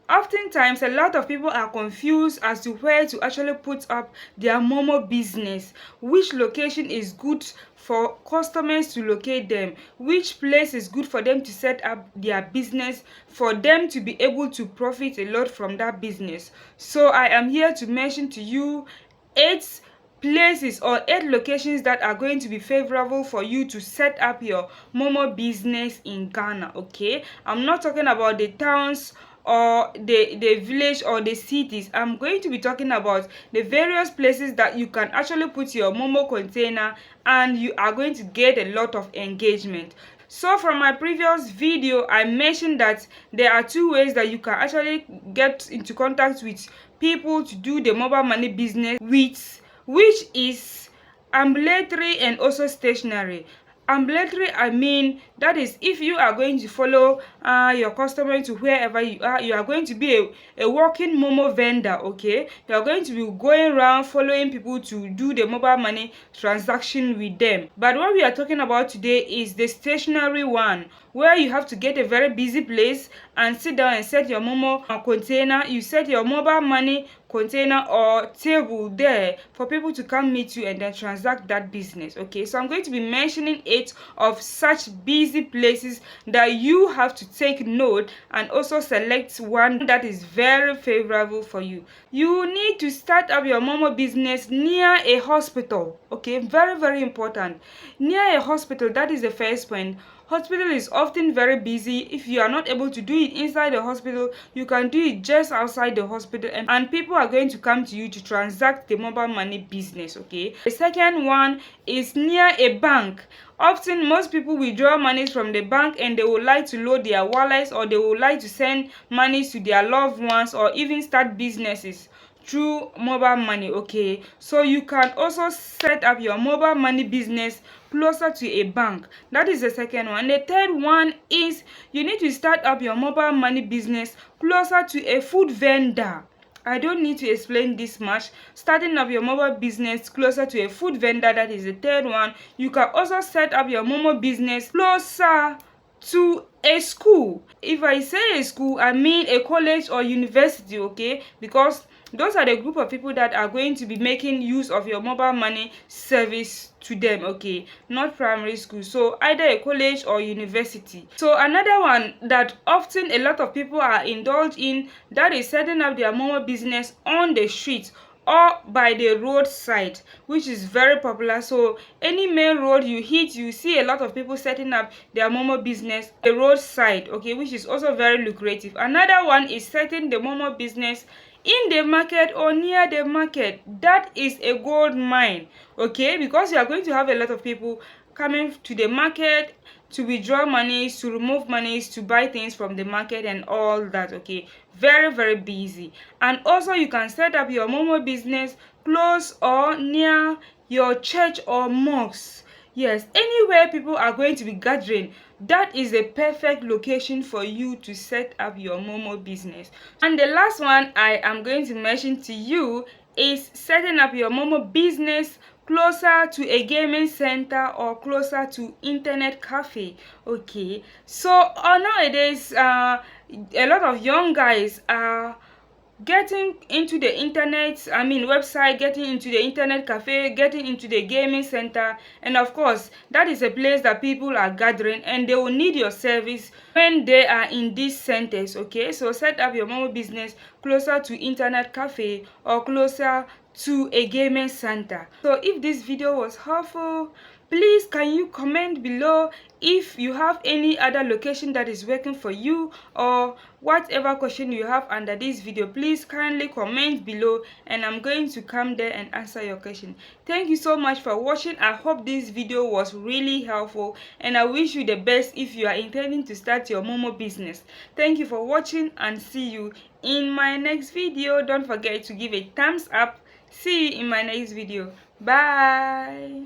Oftentimes, a lot of people are confused as to where to actually put up their Momo business. Which location is good for customers to locate them? Which place is good for them to set up their business for them to be able to profit a lot from that business? So I am here to mention to you 8 places or 8 locations that are going to be favorable for you to set up your Momo business in Ghana. Okay, I'm not talking about the towns or the village or the cities. I'm going to be talking about the various places that you can actually put your Momo container and you are going to get a lot of engagement. So from my previous video, I mentioned that there are 2 ways that you can actually get into contact with people to do the mobile money business with, which is ambulatory and also stationary. Ambulatory, I mean, that is if you are going to follow your customer to wherever you are going to be a walking Momo vendor. Okay, you are going to be going around following people to do the mobile money transaction with them. But what we are talking about today is the stationary one, where you have to get a very busy place and sit down and set your Momo container. You set your mobile money container or table there for people to come meet you and then transact that business. Okay, so I'm going to be mentioning 8 of such busy places that you have to take note and also select one that is very favorable for you. You need to start up your Momo business near a hospital. Okay, very important. Near a hospital, that is the first point. Hospital is often very busy. If you are not able to do it inside the hospital, you can do it just outside the hospital, and people are going to come to you to transact the mobile money business. Okay, the second one is near a bank. Often most people withdraw money from the bank and they would like to load their wallets, or they would like to send money to their loved ones, or even start businesses through mobile money. Okay, so you can also set up your mobile money business closer to a bank. That is the second one. The third one is you need to start up your mobile money business closer to a food vendor. I don't need to explain this much. Starting up your mobile business closer to a food vendor, that is the third one. You can also set up your Momo business closer to a school. If I say a school, I mean a college or university. Okay, because those are the group of people that are going to be making use of your mobile money service to them. Okay, not primary school, so either a college or university. So another one that often a lot of people are indulged in, that is setting up their Momo business on the street or by the roadside, which is very popular. So any main road you hit, you see a lot of people setting up their Momo business the roadside. Okay, which is also very lucrative. Another one is setting the Momo business in the market or near the market. That is a gold mine. Okay, because you are going to have a lot of people coming to the market to withdraw monies, to remove monies, to buy things from the market and all that. Okay, very busy. And also you can set up your Momo business close or near your church or mosque. Yes, anywhere people are going to be gathering, that is a perfect location for you to set up your Momo business. And the last one I am going to mention to you is setting up your Momo business closer to a gaming center or closer to internet cafe. Okay, so nowadays a lot of young guys are getting into the internet, website, getting into the internet cafe, getting into the gaming center, and of course that is a place that people are gathering and they will need your service when they are in these centers. Okay, so set up your Momo business closer to internet cafe or closer to a gaming center. So if this video was helpful, please can you comment below if you have any other location that is working for you, or whatever question you have under this video. Please kindly comment below and I'm going to come there and answer your question. Thank you so much for watching. I hope this video was really helpful and I wish you the best if you are intending to start your Momo business. Thank you for watching and see you in my next video. Don't forget to give a thumbs up. See you in my next video. Bye.